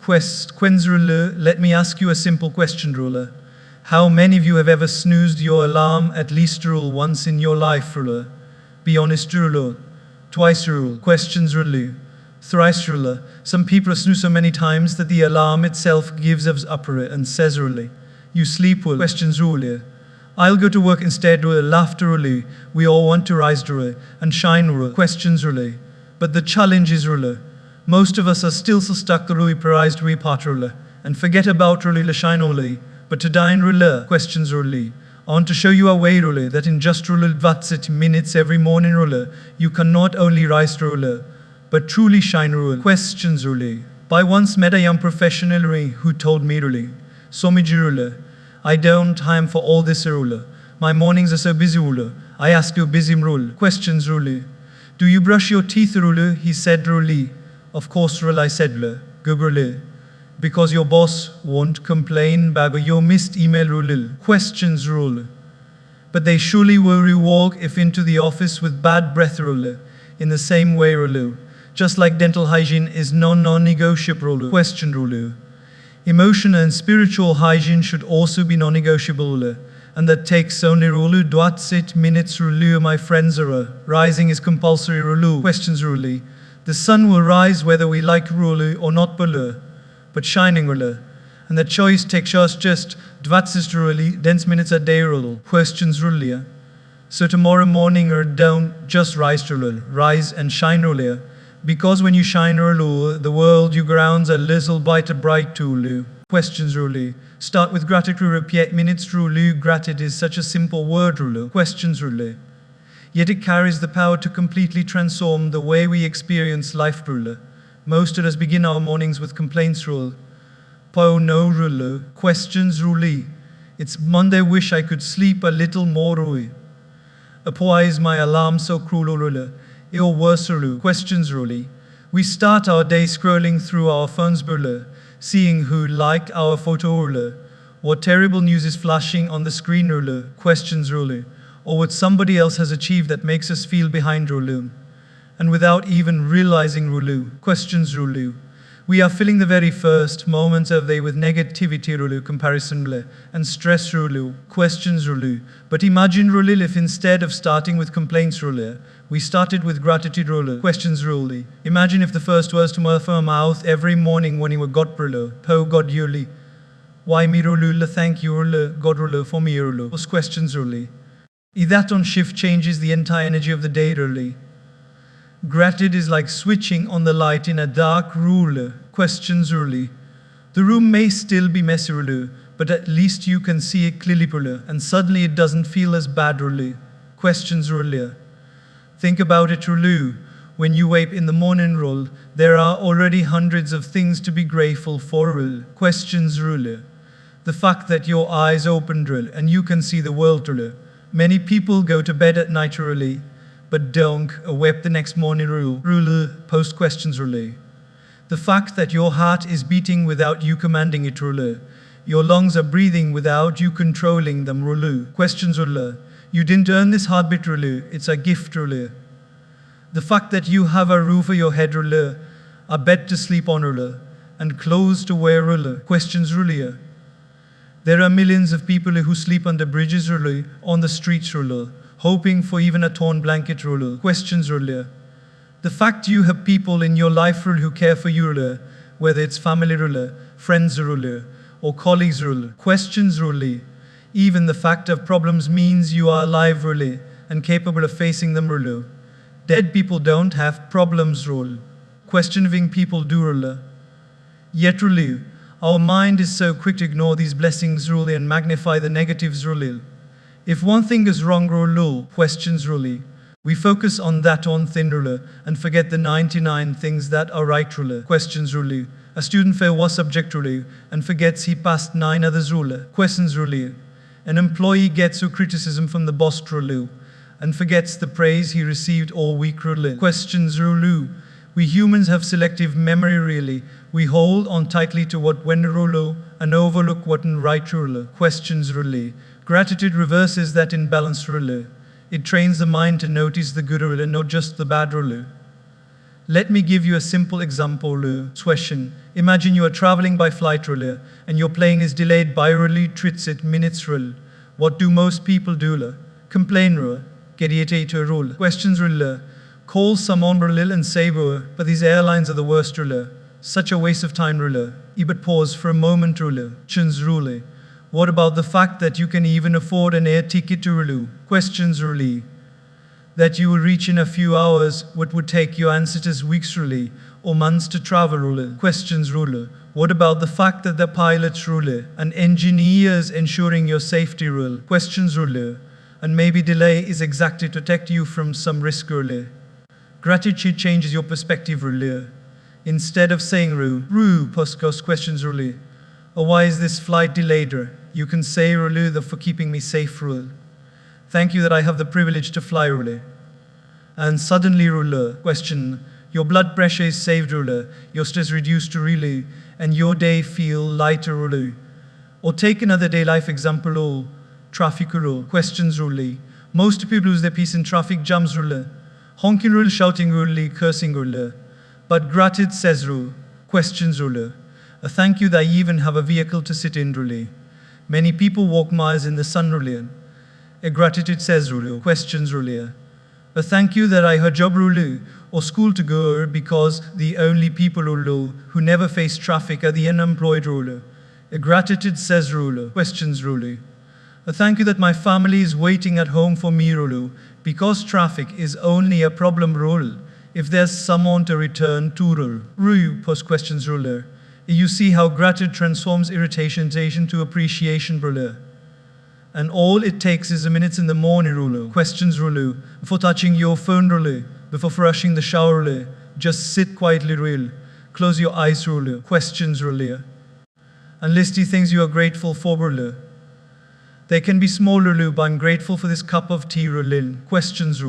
Questions ruler, let me ask you a simple question, ruler. How many of you have ever snoozed your alarm at least rule once in your life, ruler? Be honest, ruler. Twice, rule. Questions, ruler. Thrice, ruler. Some people snooze so many times that the alarm itself gives up and says, ruler. You sleep, ruler. Questions, ruler. I'll go to work instead, ruler. Laughter, ruler. We all want to rise, ruler, and shine, ruler. Questions, ruler. But the challenge is, ruler. Most of us are still so stuck, ruler, prized, ruler, and forget about, ruler, shine, ruler. But to dine, ruler. Questions, ruler. I want to show you a way, ruler, that in just, ruler, 20 minutes every morning, ruler, you can not only rise, ruler, but truly shine, ruler. Questions, ruler. I once met a young professional, ruler, who told me, ruler, Somiji, ruler, I don't have time for all this, ruler. My mornings are so busy, ruler. I ask you, busy, ruler. Questions, ruler. Do you brush your teeth, ruler? He said, ruler. Of course, ruler, I said, ruler. Go, ruler. Because your boss won't complain about your missed email, ruler. Questions, ruler. But they surely will walk if into the office with bad breath, ruler. In the same way, ruler. Just like dental hygiene is non-negotiable, ruler. Question, ruler. Emotional and spiritual hygiene should also be non-negotiable, ruler. And that takes only, ruler, 20 minutes, ruler, my friends, ruler. Rising is compulsory, ruler. Questions, ruler. The sun will rise whether we like, ruler, or not, ruler. But shining, ruler. And the choice takes us just 20 ruler, dense minutes a day, ruler. Questions, ruler. So tomorrow morning, or don't just rise, ruler. Rise and shine, ruler. Because when you shine, ruler, the world you grounds a little bit bright, ruler. Questions, ruler. Start with gratitude, repeat minutes, ruler. Gratitude is such a simple word, ruler. Questions, ruler. Yet it carries the power to completely transform the way we experience life, ruler. Most of us begin our mornings with complaints, ruler. Po no, ruler. Questions, ruler. It's Monday, wish I could sleep a little more, ruler. Why is my alarm so cruel, ruler? Or worse, ruler. Questions, ruler. We start our day scrolling through our phones, ruler, seeing who liked our photo, ruler. What terrible news is flashing on the screen, ruler. Questions, ruler. Or what somebody else has achieved that makes us feel behind, ruler. And without even realizing, ruler. Questions, ruler. We are filling the very first moments of the day with negativity, ruler, comparison, ruler, and stress, ruler. Questions, ruler. But imagine, ruler, if instead of starting with complaints, ruler, we started with gratitude, ruler. Questions, ruler. Imagine if the first words to our mouth every morning when you were God, ruler. Po God, ruler. Why me, ruler? Thank you, ruler. God, ruler, for me, ruler. Questions, ruler. That on shift changes the entire energy of the day, ruler. Gratitude is like switching on the light in a dark room. Questions, ruler. The room may still be messy, ruler, but at least you can see it clearly, ruler, and suddenly it doesn't feel as bad, ruler. Questions, ruler. Think about it, ruler. When you wake in the morning, ruler, there are already hundreds of things to be grateful for, ruler. Questions, ruler. The fact that your eyes open, ruler, and you can see the world, ruler. Many people go to bed at night, ruler, but don't wake the next morning, ruler. Post questions, ruler. The fact that your heart is beating without you commanding it, ruler. Your lungs are breathing without you controlling them, ruler. Questions, ruler. You didn't earn this heartbeat, ruler. It's a gift, ruler. The fact that you have a roof over your head, ruler, a bed to sleep on, ruler, and clothes to wear, ruler. Questions, ruler. There are millions of people who sleep under bridges, ruler, on the streets, ruler, hoping for even a torn blanket, ruler. Questions, ruler. The fact you have people in your life, ruler, who care for you, ruler, whether it's family, ruler, friends, ruler, or colleagues, ruler. Questions, ruler. Even the fact of problems means you are alive, ruler, and capable of facing them, ruler. Dead people don't have problems, ruler. Questioning people do, ruler. Yet, ruler, our mind is so quick to ignore these blessings, ruler, and magnify the negatives, ruler. If one thing is wrong, ruler, questions, ruler, we focus on that one thing, ruler, and forget the 99 things that are right, ruler. Questions, ruler. A student fails one subject, ruler, and forgets he passed 9 others, ruler. Questions, ruler. An employee gets a criticism from the boss, ruler, and forgets the praise he received all week, ruler. Questions, ruler. We humans have selective memory, really. We hold on tightly to what went wrong and overlook what went right, ruler. Questions, ruler. Gratitude reverses that imbalance, ruler. It trains the mind to notice the good, ruler, not just the bad, ruler. Let me give you a simple example. Question. Imagine you are traveling by flight and your plane is delayed by 30 minutes. What do most people do? Complain. Get irritated. Questions. Call someone and say, but these airlines are the worst. Such a waste of time. But pause for a moment. Questions. What about the fact that you can even afford an air ticket to Questions. That you will reach in a few hours what would take your ancestors weeks or months to travel. Questions. What about the fact that the pilots and engineers ensuring your safety. Questions. And maybe delay is exactly to protect you from some risk. Gratitude changes your perspective. Instead of saying post questions. Why is this flight delayed? You can say for keeping me safe. Thank you that I have the privilege to fly. And suddenly question. Your blood pressure is saved. Your stress reduced and your day feel lighter. Or take another day life example. Traffic. Questions. Most people lose their peace in traffic jams. Honking, shouting, cursing. But gratitude says questions. A thank you that I even have a vehicle to sit in. Many people walk miles in the sun. A gratitude says questions. A thank you that I have a job or school to go because the only people who never face traffic are the unemployed. A gratitude says questions. A thank you that my family is waiting at home for me because traffic is only a problem if there's someone to return to. Post questions. You see how gratitude transforms irritation to appreciation. And all it takes is a minute in the morning. Questions. Before touching your phone. Before brushing the shower. Just sit quietly. Close your eyes. Questions. And list the things you are grateful for. They can be small. But I'm grateful for this cup of tea. Questions.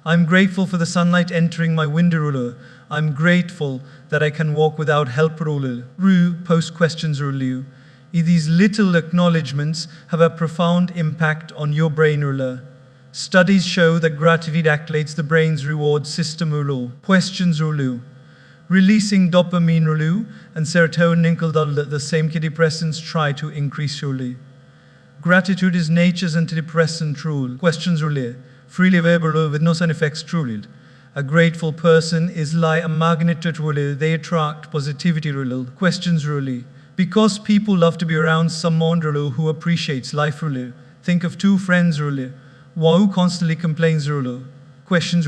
I'm grateful for the sunlight entering my window. I'm grateful that I can walk without help. Post questions. These little acknowledgements have a profound impact on your brain. Studies show that gratitude activates the brain's reward system. Questions. Releasing dopamine and serotonin, the same antidepressants try to increase. Gratitude is nature's antidepressant. Questions. Freely available with no side effects. A grateful person is like a magnet. They attract positivity. Questions. Because people love to be around someone who appreciates life. Think of two friends. One who constantly complains. Questions.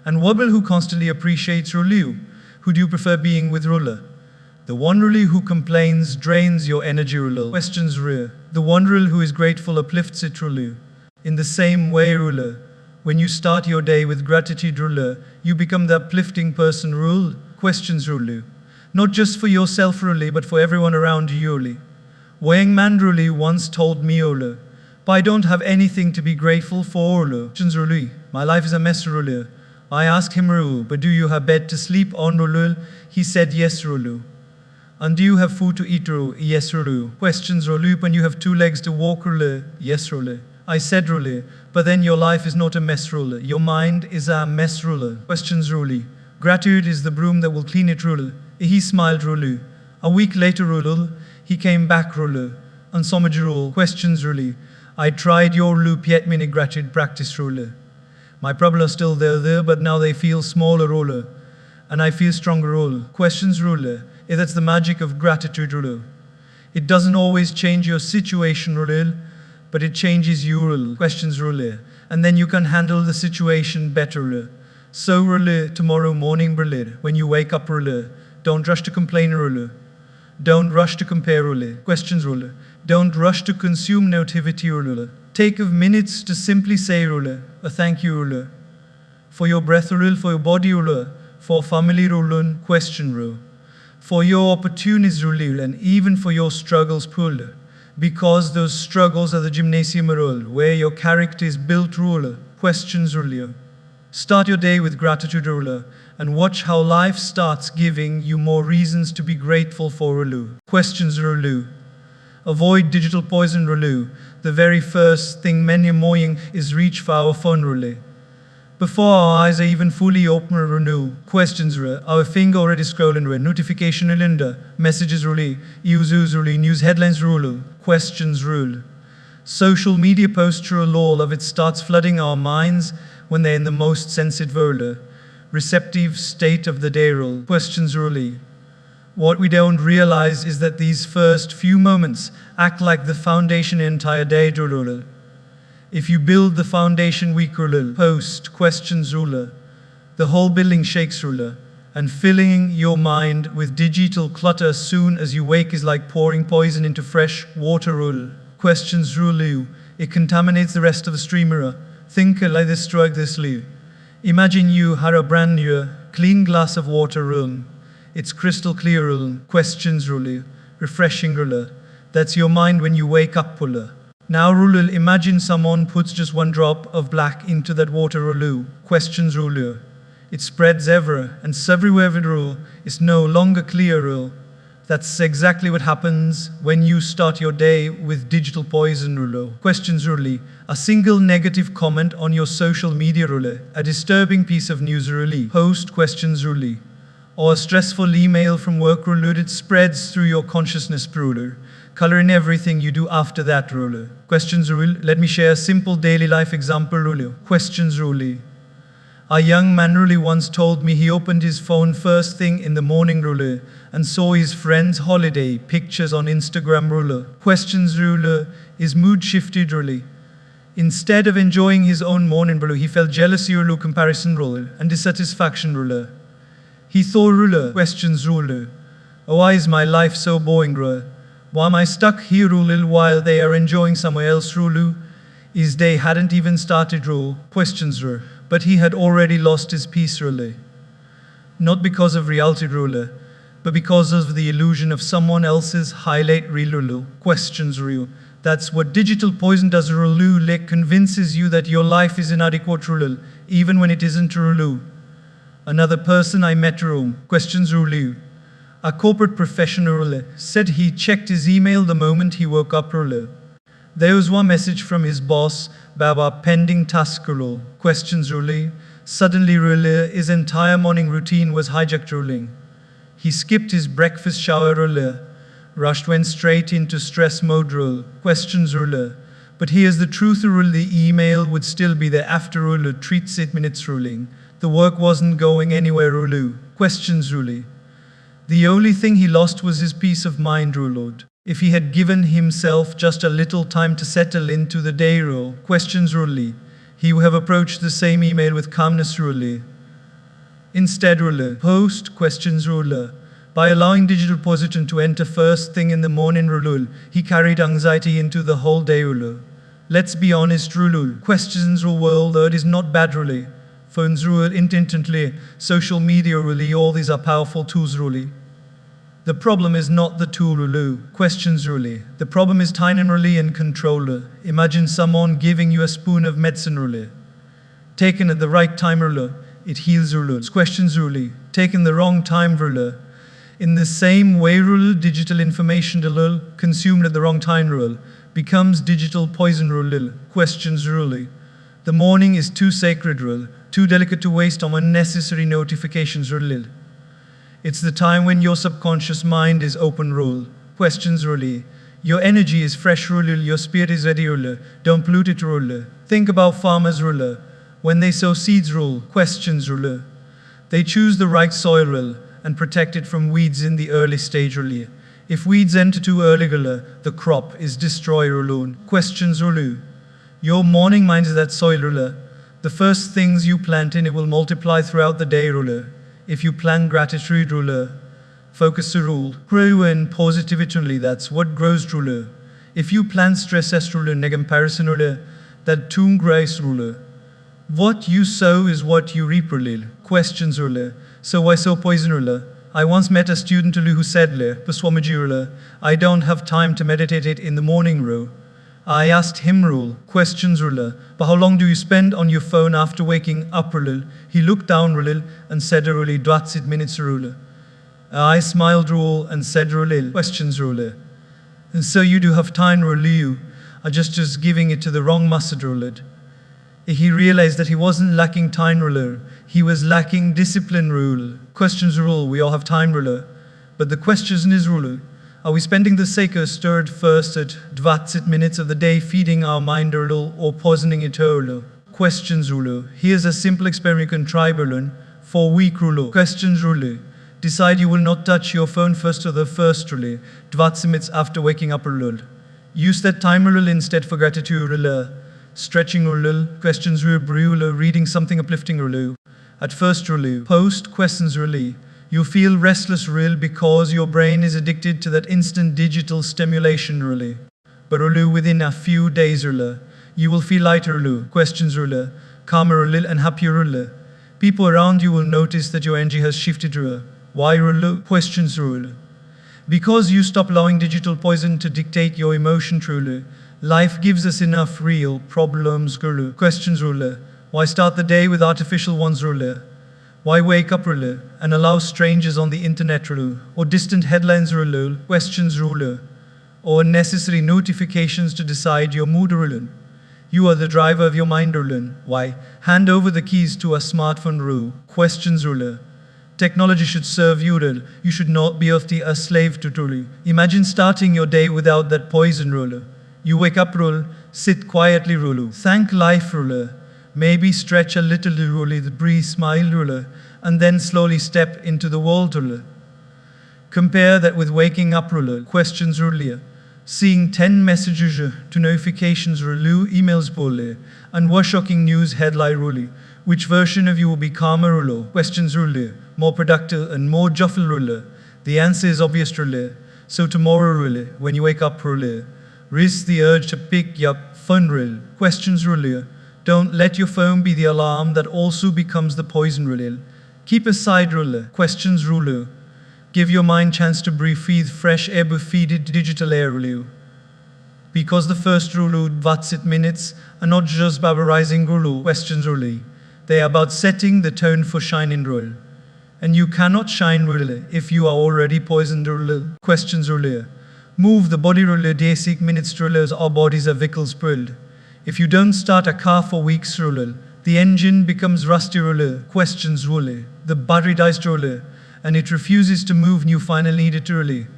And one who constantly appreciates. Who do you prefer being with? The one who complains drains your energy. Questions. The one who is grateful uplifts it. In the same way, when you start your day with gratitude, you become the uplifting person. Questions. Not just for yourself, but for everyone around you. Wang Man once told me, but I don't have anything to be grateful for. Questions. My life is a mess. I asked him, but do you have bed to sleep on? He said, yes. And do you have food to eat? Yes. Questions. And you have 2 legs to walk? Yes. I said, but then your life is not a mess. Your mind is a mess. Questions. Gratitude is the broom that will clean it. He smiled. A week later, he came back. And some questions. I tried your yet mini gratitude practice. My problems are still there, but now they feel smaller. And I feel stronger. Questions. That's the magic of gratitude. It doesn't always change your situation, but it changes you. Questions. And then you can handle the situation better. So tomorrow morning, when you wake up, don't rush to complain. Don't rush to compare. Questions. Don't rush to consume negativity. Take a minute to simply say a thank you for your breath, for your body, for family. Question. For your opportunities, and even for your struggles. Because those struggles are the gymnasium where your character is built. Questions. Start your day with gratitude, and watch how life starts giving you more reasons to be grateful for. Questions. Avoid digital poison. The very first thing many annoying is reach for our phone. Before our eyes are even fully open or renew, questions rule. Our finger already scrolling rule. Notification rule. Messages rule. Users rule. News headlines rule. Questions rule. Social media posts rule. All of it starts flooding our minds when they're in the most sensitive, receptive state of the day rule. Questions rule. What we don't realize is that these first few moments act like the foundation entire day rule. If you build the foundation weak rule, post questions rule, the whole building shakes rule, and filling your mind with digital clutter as soon as you wake is like pouring poison into fresh water rule. Questions rule, it contaminates the rest of the streamer. Think like this drug this liu. Imagine you had a brand new, clean glass of water rule. It's crystal clear rule. Questions rule, refreshing rule. That's your mind when you wake up rule. Now rule, imagine someone puts just one drop of black into that water rule. Questions rule. It spreads ever and everywhere rule. It's no longer clear rule. That's exactly what happens when you start your day with digital poison rule. Questions rule. A single negative comment on your social media rule. A disturbing piece of news rule. Post questions rule. Or a stressful email from work rule. It spreads through your consciousness rule, coloring everything you do after that rule. Questions rule. Let me share a simple daily life example rule. Questions rule. A young man rule once told me he opened his phone first thing in the morning rule and saw his friends' holiday pictures on Instagram rule. Questions rule is mood shifted rule. Instead of enjoying his own morning rule, he felt jealousy rule, comparison rule, and dissatisfaction rule. He thought rule, questions rule. Why is my life so boring rule? Why am I stuck here rule while they are enjoying somewhere else rule? His day hadn't even started rule. Questions rule. But he had already lost his peace rule. Not because of reality rule, but because of the illusion of someone else's highlight reel rule. Questions rule. That's what digital poison does rule. It convinces you that your life is inadequate rule, even when it isn't rule. Another person I met rule. Questions rule. A corporate professional rule said he checked his email the moment he woke up rule. There was one message from his boss about a pending task rule. Questions rule. Suddenly rule, his entire morning routine was hijacked ruling. He skipped his breakfast shower rule, rushed went straight into stress mode rule. Questions rule. But here's the truth rule, the email would still be there after rule, treats it minutes ruling. The work wasn't going anywhere rule. Questions rule. The only thing he lost was his peace of mind rule. If he had given himself just a little time to settle into the day rule, questions rule, he would have approached the same email with calmness rule. Instead rule, post questions rule. By allowing digital poison to enter first thing in the morning rule, he carried anxiety into the whole day rule. Let's be honest rule, questions rule world is not bad rule. Phones rule instantly, social media rule, all these are powerful tools rule. The problem is not the tool rule, questions rule. The problem is time rule and control. Imagine someone giving you a spoon of medicine rule. Taken at the right time rule, it heals rule. Questions rule. Taken the wrong time rule. In the same way rule, digital information rule, consumed at the wrong time rule, becomes digital poison rule. Questions rule. The morning is too sacred rule, too delicate to waste on unnecessary notifications rule. It's the time when your subconscious mind is open rule. Questions rule. Your energy is fresh rule, your spirit is ready rule. Don't pollute it rule. Think about farmers rule. When they sow seeds rule, questions rule. They choose the right soil rule and protect it from weeds in the early stage rule. If weeds enter too early rule, the crop is destroyed rule. Questions rule. Your morning mind is that soil rule. The first things you plant in it will multiply throughout the day rule. If you plant gratitude rule, focus rule, grow in positivity rule, that's what grows rule. If you plant stress rule, negative comparison rule, that too grace rule. What you sow is what you reap rule. Questions rule. So why sow poison rule? I once met a student who said, Swamiji rule, I don't have time to meditate it in the morning rule. I asked him rule, questions rule, but how long do you spend on your phone after waking up rule? He looked down rule and said rule, 20 minutes rule. I smiled rule and said rule, questions rule. And so you do have time rule, you are just giving it to the wrong mustard rule. He realized that he wasn't lacking time ruler, he was lacking discipline rule. Questions rule, we all have time ruler. But the question is ruler. Are we spending the sacred first at 20 minutes of the day feeding our mind ruler or poisoning it ruler? Questions ruler. Here's a simple experiment you can try ruler. 4-week ruler. Questions ruler. Decide you will not touch your phone first or the first ruler. 20 minutes after waking up ruler. Use that time ruler instead for gratitude ruler. Stretching ruler. Questions ruler. Reading something uplifting ruler. At first ruler. Post questions ruler. You feel restless ruler because your brain is addicted to that instant digital stimulation ruler. But ruler within a few days ruler. You will feel lighter ruler. Questions ruler. Calmer ruler and happier ruler. People around you will notice that your energy has shifted ruler. Why ruler? Questions ruler. Because you stop allowing digital poison to dictate your emotion truly. Life gives us enough real problems ruler. Questions ruler. Why start the day with artificial ones ruler? Why wake up ruler and allow strangers on the internet ruler or distant headlines ruler? Questions ruler. Or unnecessary notifications to decide your mood ruler. You are the driver of your mind ruler. Why? Hand over the keys to a smartphone ruler. Questions ruler. Technology should serve you ruler. You should not be a slave to ruler. Imagine starting your day without that poison ruler. You wake up ruler, sit quietly ruler. Thank life ruler. Maybe stretch a little ruler, breathe, smile ruler, and then slowly step into the world ruler. Compare that with waking up ruler. Questions ruler. Seeing 10 messages to notifications ruler, emails ruler, and one shocking news headline ruler. Which version of you will be calmer ruler? Questions ruler. More productive and more joyful ruler. The answer is obvious ruler. So tomorrow ruler, when you wake up ruler, resist the urge to pick up phone ruler. Questions ruler. Don't let your phone be the alarm that also becomes the poison ruler. Keep aside ruler. Questions ruler. Give your mind chance to breathe fresh air, feed it digital air ruler. Because the first ruler, 20 minutes, are not just barbarizing ruler. Questions ruler. They are about setting the tone for shining ruler. And you cannot shine ruler if you are already poisoned ruler. Questions ruler. Move the body ruler, day 6 minutes rulers. Our bodies are vehicles pulled. If you don't start a car for weeks ruler, the engine becomes rusty ruler. Questions ruler. The battery dies ruler, and it refuses to move and you finally need it ruler.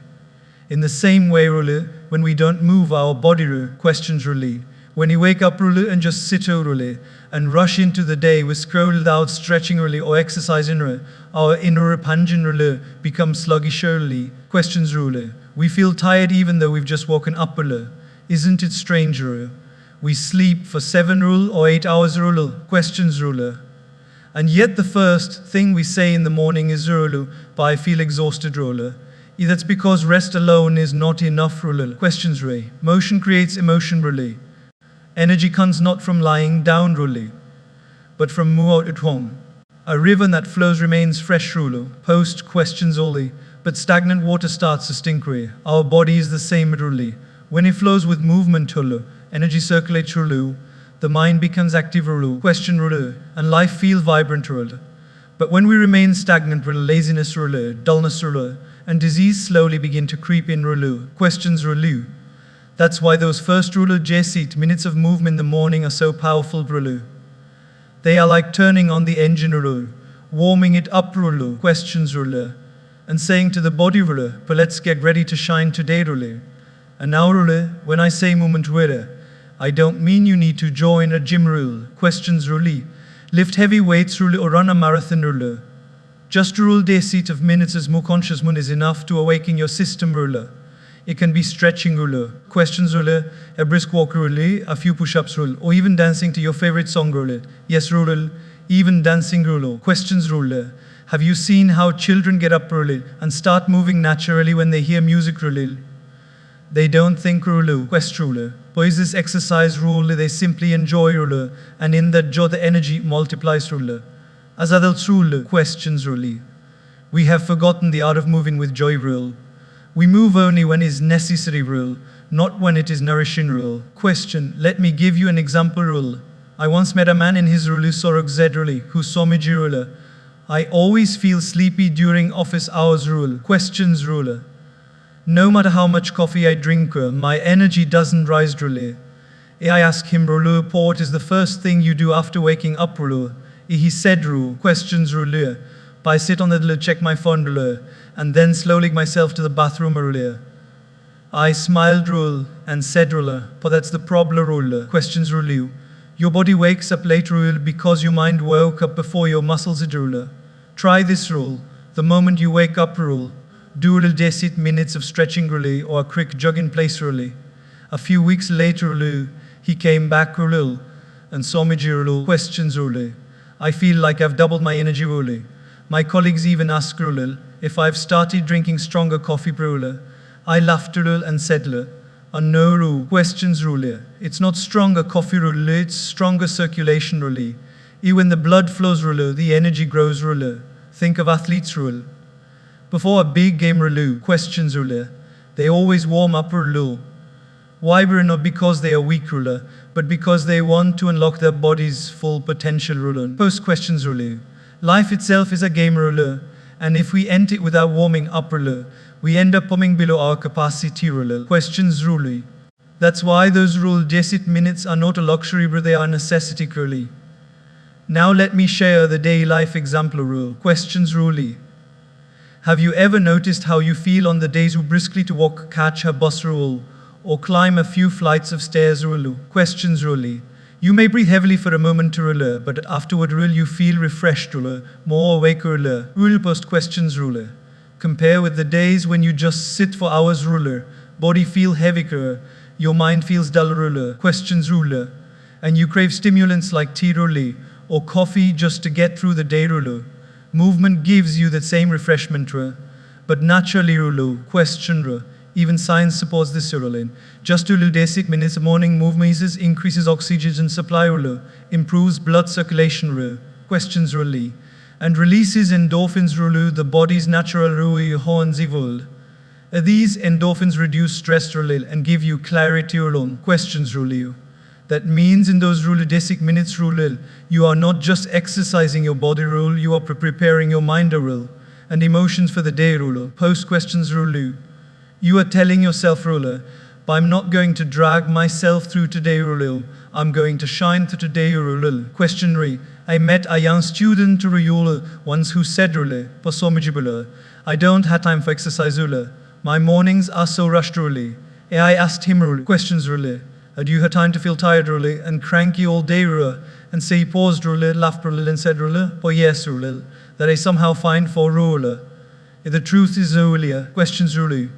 In the same way ruler, when we don't move our body ruler. Questions ruler. When you wake up ruler and just sit ruler and rush into the day with scroll without stretching ruler or exercising ruler, our inner pungent ruler becomes sluggish ruler. Questions ruler. We feel tired even though we've just woken up ruler. Isn't it strange ruler? We sleep for 7 ruler or 8 hours ruler. Questions ruler. And yet the first thing we say in the morning is ruler, but I feel exhausted ruler. That's because rest alone is not enough ruler. Questions ruler. Motion creates emotion ruler. Energy comes not from lying down ruler, but from move out at home. A river that flows remains fresh ruler. Post questions only, but stagnant water starts to stink ruler. Our body is the same ruler. When it flows with movement ruler, energy circulates ruler. The mind becomes active ruler. Question ruler, and life feels vibrant ruler. But when we remain stagnant ruler, laziness ruler, dullness ruler, and disease slowly begin to creep in ruler. Questions ruler. That's why those first ruler J-seat minutes of movement in the morning are so powerful ruler. They are like turning on the engine ruler, warming it up ruler. Questions ruler, and saying to the body ruler, but let's get ready to shine today ruler. And now ruler, when I say movement ruler, I don't mean you need to join a gym ruler. Questions ruler. Lift heavy weights ruler or run a marathon ruler. Just rule day seat of minutes as more conscious moon is enough to awaken your system ruler. It can be stretching ruler, questions ruler, a brisk walk ruler, a few push-ups ruler, or even dancing to your favorite song ruler. Yes ruler, even dancing ruler. Questions ruler. Have you seen how children get up ruler and start moving naturally when they hear music ruler? They don't think ruler. Quest ruler. But is this exercise ruler? They simply enjoy ruler, and in that joy the energy multiplies ruler. As adults ruler. Questions ruler. We have forgotten the art of moving with joy ruler. We move only when it is necessary rule, not when it is nourishing rule. Question, let me give you an example rule. I once met a man in his rule who saw me ruler. I always feel sleepy during office hours rule. Questions ruler. No matter how much coffee I drink, my energy doesn't rise ruler. I ask him, ruler, what is the first thing you do after waking up, ruler? He said, ruler, questions, ruler. I sit on the ruler, check my phone, ruler, and then slowly myself to the bathroom, ruler. I smiled, ruler, and said, ruler, but that's the problem, ruler. Questions, ruler. Your body wakes up late, ruler, because your mind woke up before your muscles did, ruler. Try this rule. The moment you wake up, rule, do a little 10 minutes of stretching, ruler, or a quick jog in place, ruler. A few weeks later, ruler, he came back, ruler, and saw me, ruler. Questions, ruler. I feel like I've doubled my energy, ruler. My colleagues even asked, ruler, if I've started drinking stronger coffee, ruler. I laughed, ruler, and said, ruler, no, ruler. Questions, ruler. It's not stronger coffee, ruler, it's stronger circulation, ruler. When the blood flows, ruler, the energy grows, ruler. Think of athletes, ruler. Before a big game, ruler. Questions, ruler. They always warm up, ruler. Why, ruler? Not because they are weak, ruler, but because they want to unlock their body's full potential, ruler. Post questions, ruler. Life itself is a game, ruler, and if we enter it without warming up, ruler, we end up pumping below our capacity, ruler. Questions, ruler. That's why those rule 10 minutes are not a luxury, but they are a necessity, ruler. Now let me share the daily life example, rule. Questions, ruler. Have you ever noticed how you feel on the days you briskly to walk, catch a bus, rule, or climb a few flights of stairs, ruler? Questions, ruler. You may breathe heavily for a moment, ruler, but afterward, ruler, you feel refreshed, ruler, more awake, ruler. Ruler post questions, ruler. Compare with the days when you just sit for hours, ruler. Body feel heavier, your mind feels dull, ruler. Questions, ruler. And you crave stimulants like tea, ruler, or coffee just to get through the day, ruler. Movement gives you that same refreshment, ruler, but naturally, ruler. Question, ruler. Even science supports this, ruler. Just to do 10 minutes of morning movement increases oxygen supply, ruler, improves blood circulation, ruler. Questions, ruler. And releases endorphins, ruler, the body's natural ruler hormones evolved. These endorphins reduce stress, ruler, and give you clarity, ruler. Questions, ruler. That means in those ruler 10 minutes, ruler, you are not just exercising your body, ruler, you are preparing your mind, ruler, and emotions for the day, ruler. Post questions, ruler. You are telling yourself, ruler, but I'm not going to drag myself through today, ruler. I'm going to shine through today, ruler. Question, ruler. I met a young student, ruler, once who said, ruler, I don't have time for exercise, ruler. My mornings are so rushed, ruler. I asked him, ruler, questions, ruler. Do you have time to feel tired, ruler, and cranky all day, ruler? And so he paused, ruler, laughed, ruler, and said, ruler, oh yes, ruler, that I somehow find for ruler. The truth is, ruler, questions, ruler.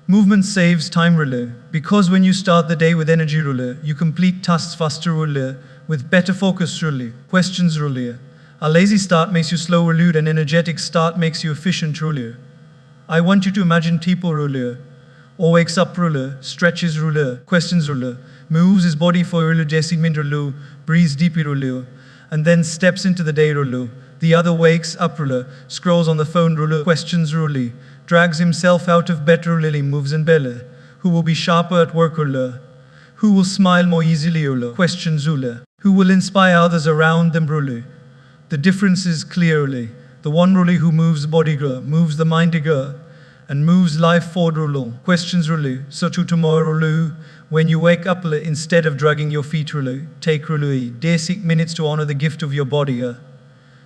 Movement saves time, ruler, because when you start the day with energy, ruler, you complete tasks faster, ruler, with better focus, ruler. Questions, ruler. A lazy start makes you slow, ruler, and energetic start makes you efficient, ruler. I want you to imagine people, ruler, or wakes up, ruler, stretches, ruler, questions, ruler, moves his body for ruler, 10 minutes, ruler, breathes deeply, ruler, and then steps into the day, ruler. The other wakes up, ruler, scrolls on the phone, ruler, questions, ruler, drags himself out of bed, ruler, moves in belly. Who will be sharper at work, ruler? Who will smile more easily, ruler? Questions, ruler. Who will inspire others around them, ruler? The difference is clearly the one, ruler, who moves body, ruler, moves the mind, ruler, and moves life forward, ruler. Questions, ruler. So to tomorrow, ruler, when you wake up, ruler, instead of dragging your feet, ruler, take, ruler, 10 minutes to honor the gift of your body.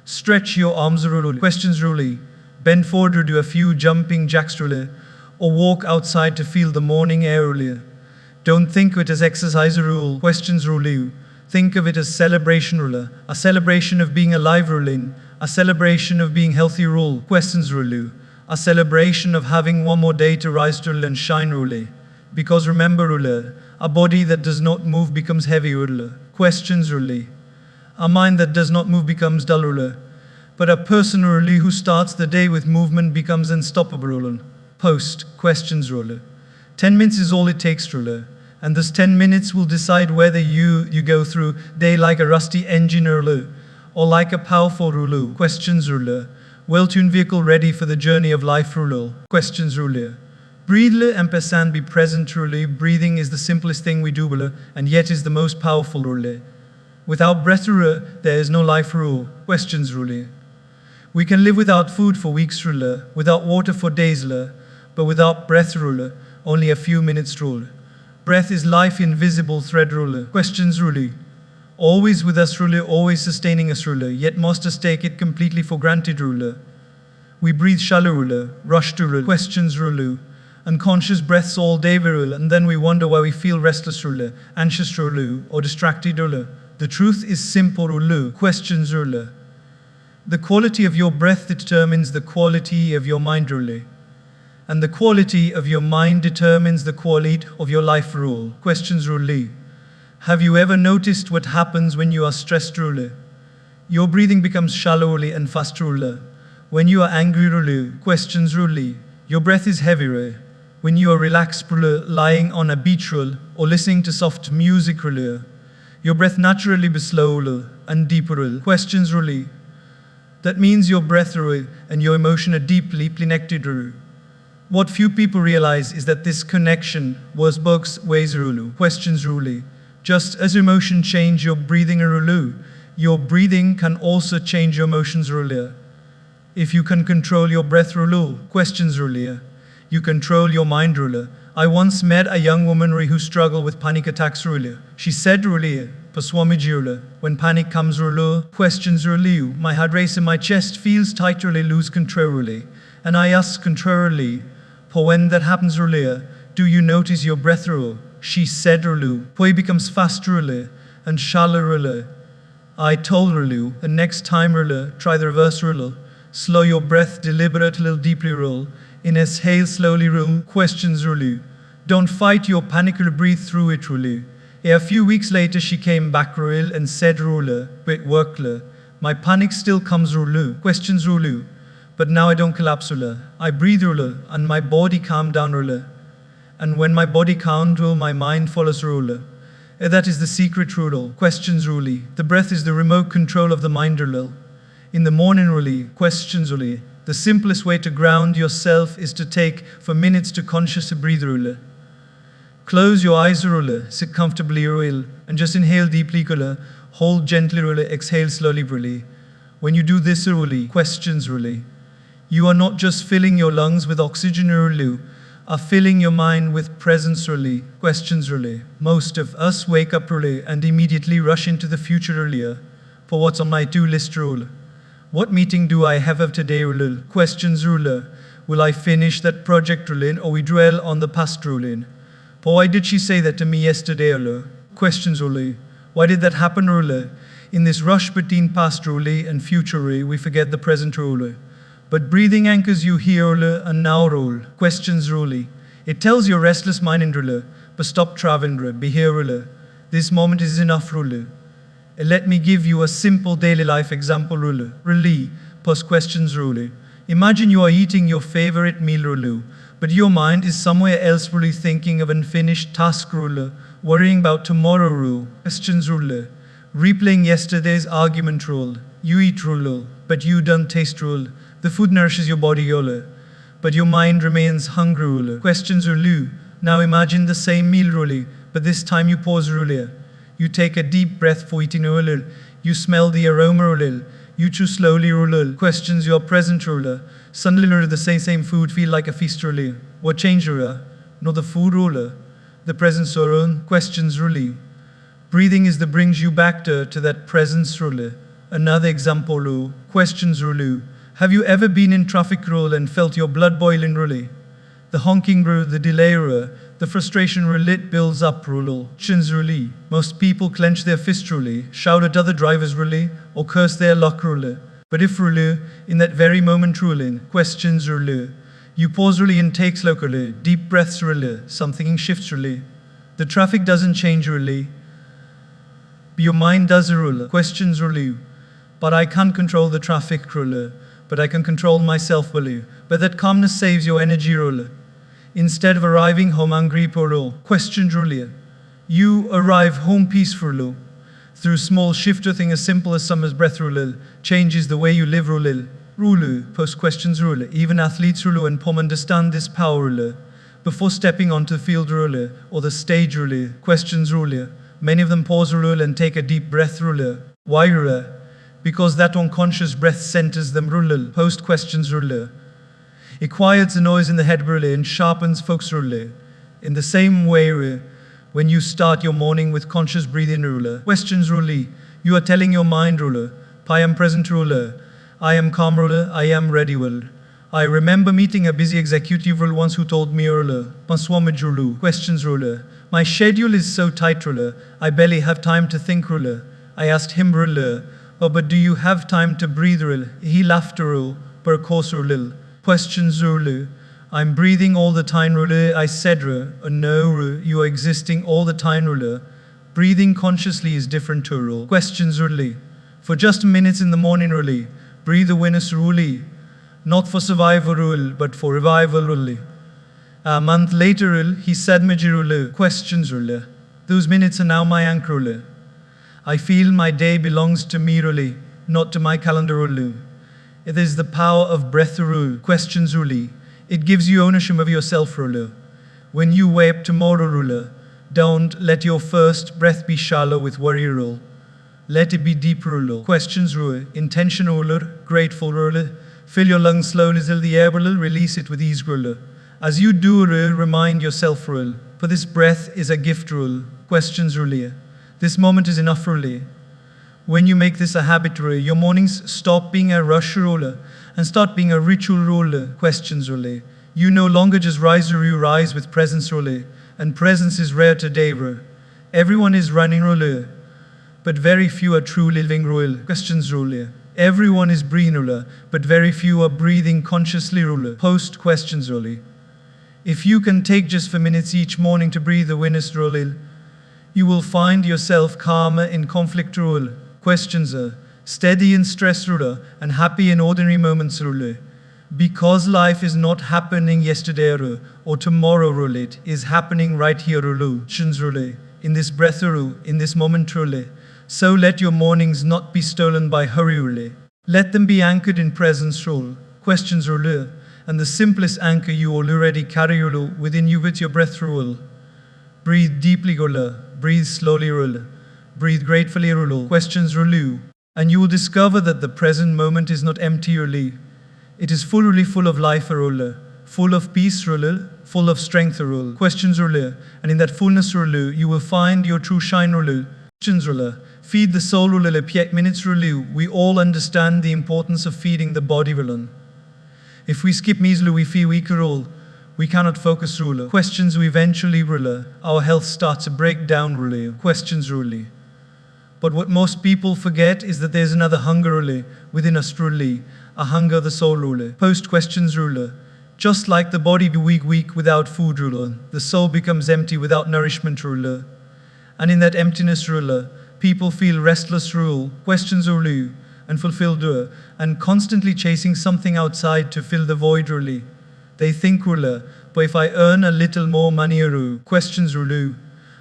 Stretch your arms, ruler. Questions, ruler. Bend forward or do a few jumping jacks, ruler, or walk outside to feel the morning air, ruler. Don't think of it as exercise, ruler. Questions, ruler. Think of it as celebration, ruler. A celebration of being alive, ruler. A celebration of being healthy, ruler. Questions, ruler. A celebration of having one more day to rise, ruler, and shine, ruler. Because remember, ruler, a body that does not move becomes heavy, ruler. Questions, ruler. A mind that does not move becomes dull, ruler. But a person, ruler, who starts the day with movement becomes unstoppable, ruler. Post questions, ruler. 10 minutes is all it takes, ruler. And those 10 minutes will decide whether you go through day like a rusty engine, ruler, or like a powerful, ruler. Questions, ruler. Well-tuned vehicle ready for the journey of life, ruler. Questions, ruler. Breathe and be present, ruler. Breathing is the simplest thing we do, ruler, and yet is the most powerful, ruler. Without breath, ruler, there is no life, ruler. Questions, ruler. We can live without food for weeks, ruler, without water for days, ruler, but without breath, ruler, only a few minutes, ruler. Breath is life invisible thread ruler. Questions ruler. Always with us ruler, always sustaining us ruler, yet masters take it completely for granted ruler. We breathe shallow ruler, rush to ruler, questions ruler, unconscious breaths all day ruler, and then we wonder why we feel restless ruler, anxious ruler, or distracted ruler. The truth is simple ruler, questions ruler. The quality of your breath determines the quality of your mind ruler. And the quality of your mind determines the quality of your life rule. Questions ruler. Have you ever noticed what happens when you are stressed ruler? Your breathing becomes shallow ruler and fast ruler. When you are angry ruler, questions ruler, your breath is heavier. When you are relaxed ruler, lying on a beach ruler, or listening to soft music ruler, your breath naturally be slower and deeper ruler. Questions ruler. That means your breath ruler and your emotion are deeply connected ruler. What few people realize is that this connection was both ways ruler. Questions ruler. Just as emotion change your breathing ruler, your breathing can also change your emotions ruler. If you can control your breath ruler, questions ruler, you control your mind ruler. I once met a young woman who struggled with panic attacks ruler. She said ruler, Paswamiji ruler, when panic comes ruler, questions ruler, my heart race in my chest feels tight ruler, lose control ruler. And I ask controlly, for when that happens ruler, do you notice your breath ruler? She said ruler, poi becomes fast ruler and shallow ruler. I told ruler, the next time ruler, try the reverse ruler. Slow your breath, deliberate a little deeply ruler. Exhale slowly ruler, questions ruler. Don't fight your panic ruler, breathe through it ruler. A few weeks later she came back ruler and said ruler, wait work ruler. My panic still comes ruler, questions ruler. But now I don't collapse ruler. I breathe ruler and my body calm down ruler. And when my body calms ruler, my mind follows ruler. That is the secret ruler. Questions ruler. The breath is the remote control of the mind ruler. In the morning ruler, questions ruler. The simplest way to ground yourself is to take for minutes to consciously breathe ruler. Close your eyes ruler, sit comfortably ruler, and just inhale deeply ruler. Hold gently ruler, exhale slowly ruler. When you do this ruler, questions ruler. You are not just filling your lungs with oxygen ruler, are filling your mind with presence ruler. Questions ruler. Most of us wake up ruler and immediately rush into the future ruler. For what's on my to list ruler? What meeting do I have of today ruler? Questions ruler. Will I finish that project ruler, or we dwell on the past ruler? For why did she say that to me yesterday ruler? Questions ruler. Why did that happen ruler? In this rush between past ruler and future ruler, we forget the present ruler. But breathing anchors you here ruler and now ruler. Questions ruler. It tells your restless mind in ruler, but stop traveling ruler, be here ruler. This moment is enough ruler. Let me give you a simple daily life example ruler. Really, post questions ruler. Imagine you are eating your favorite meal ruler, but your mind is somewhere else really thinking of unfinished task ruler, worrying about tomorrow ruler. Questions ruler. Replaying yesterday's argument rule. You eat ruler, but you don't taste rule. The food nourishes your body ruler, but your mind remains hungry ruler. Questions ruler. Now imagine the same meal ruler, but this time you pause ruler. You take a deep breath for eating ruler. You smell the aroma ruler. You chew slowly ruler. Questions your present ruler. Suddenly ruler, the same food feel like a feast ruler. What changed ruler? Not the food ruler. The presence ruler. Questions ruler. Breathing is the brings you back to that presence ruler. Another example ruler. Questions ruler. Have you ever been in traffic ruler and felt your blood boiling ruler? The honking ruler, the delay ruler, the frustration ruler, it builds up ruler. Chins ruler. Most people clench their fist ruler, shout at other drivers ruler, or curse their luck ruler. But if ruler, in that very moment ruler, questions ruler, you pause ruler and take slow ruler, deep breaths ruler, something shifts ruler. The traffic doesn't change ruler, but your mind does ruler. Questions ruler. But I can't control the traffic ruler, but I can control myself ruler. But that calmness saves your energy ruler. Instead of arriving home angry ruler, questions ruler. You arrive home peaceful through small shifter thing as simple as summer's breath ruler, changes the way you live ruler. Ruler, post questions ruler. Even athletes ruler and POM understand this power ruler. Before stepping onto the field ruler or the stage ruler, questions ruler. Many of them pause ruler and take a deep breath ruler. Why ruler? Because that unconscious breath centers them ruler. Post questions ruler. It quiets the noise in the head ruler and sharpens focus ruler. In the same way, When you start your morning with conscious breathing, ruler. Questions, ruler. You are telling your mind, ruler. I am present, ruler. I am calm, ruler. I am ready, ruler. I remember meeting a busy executive ruler once who told me, ruler. Transformative, ruler. Questions, ruler. My schedule is so tight, ruler. I barely have time to think, ruler. I asked him, ruler. Oh, but do you have time to breathe, ruler? He laughed, ruler. Per course, ruler. Questions, ruler. I'm breathing all the time, ruler. I said, ruler. No, ruler. You are existing all the time, ruler. Breathing consciously is different to ruler. Questions, ruler. For just minutes in the morning, ruler. Breathe awareness, ruler. Not for survival, ruler, but for revival, ruler. A month later, ruler, he said, Major, ruler. Questions, ruler. Those minutes are now my anchor, ruler. I feel my day belongs to me, ruler, not to my calendar, ruler. It is the power of breath, ruler. Questions, ruler. It gives you ownership of yourself, ruler. When you wake up tomorrow, ruler, don't let your first breath be shallow with worry, ruler. Let it be deep, ruler. Questions, ruler. Intention, ruler. Grateful, ruler. Fill your lungs slowly till the air, ruler. Release it with ease, ruler. As you do, ruler, remind yourself, ruler. For this breath is a gift, ruler. Questions, ruler. This moment is enough, ruler. When you make this a habit, ruler, your mornings stop being a rush, ruler, and start being a ritual, ruler. Questions, ruler. You no longer just rise, ruler, you rise with presence, ruler. And presence is rare today, ruler. Everyone is running, ruler, but very few are truly living, ruler. Questions, ruler. Everyone is breathing, ruler, but very few are breathing consciously, ruler. Post questions, ruler. If you can take just 4 minutes each morning to breathe awareness, ruler, you will find yourself calmer in conflict, ruler. Questions are steady in stress, ruler, and happy in ordinary moments, ruler. Because life is not happening yesterday, ruler, or tomorrow, ruler, it is happening right here, ruler. Questions, ruler. In this breath, ruler, in this moment, ruler. So let your mornings not be stolen by hurry, ruler. Let them be anchored in presence, ruler. Questions, ruler. And the simplest anchor you already carry, ruler, within you with your breath, ruler. Breathe deeply, ruler. Breathe slowly, ruler. Breathe gratefully, ruler. Questions, ruler. And you will discover that the present moment is not empty, ruler. It is full of life, ruler. Full of peace, ruler. Full of strength, ruler. Questions, ruler. And in that fullness, ruler, you will find your true shine, ruler. Questions, ruler. Feed the soul, ruler. 8 minutes, ruler. We all understand the importance of feeding the body, ruler. If we skip meals, we feel weaker, ruler. We cannot focus, ruler. Questions, we eventually, ruler. Our health starts to break down, ruler. Questions, ruler. But what most people forget is that there's another hunger, ruler, within us, ruler. A hunger of the soul, ruler. Post questions, ruler. Just like the body be weak without food, ruler. The soul becomes empty without nourishment, ruler. And in that emptiness, ruler, people feel restless, ruler. Questions, ruler. Unfulfilled, ruler. And constantly chasing something outside to fill the void, ruler. They think, ruler, but if I earn a little more money, ruler. Questions, ruler.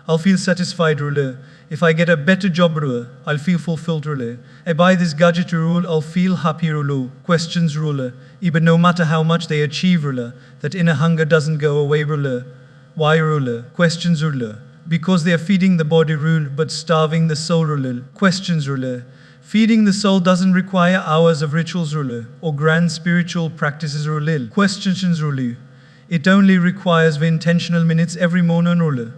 I'll feel satisfied, ruler. If I get a better job, ruler, I'll feel fulfilled, ruler. I buy this gadget, ruler, I'll feel happy, ruler. Questions, ruler. Even no matter how much they achieve, ruler, that inner hunger doesn't go away, ruler. Why, ruler? Questions, ruler. Because they are feeding the body, ruler, but starving the soul, ruler. Questions, ruler. Feeding the soul doesn't require hours of rituals, ruler, or grand spiritual practices, ruler. Questions, ruler. It only requires the intentional minutes every morning, ruler.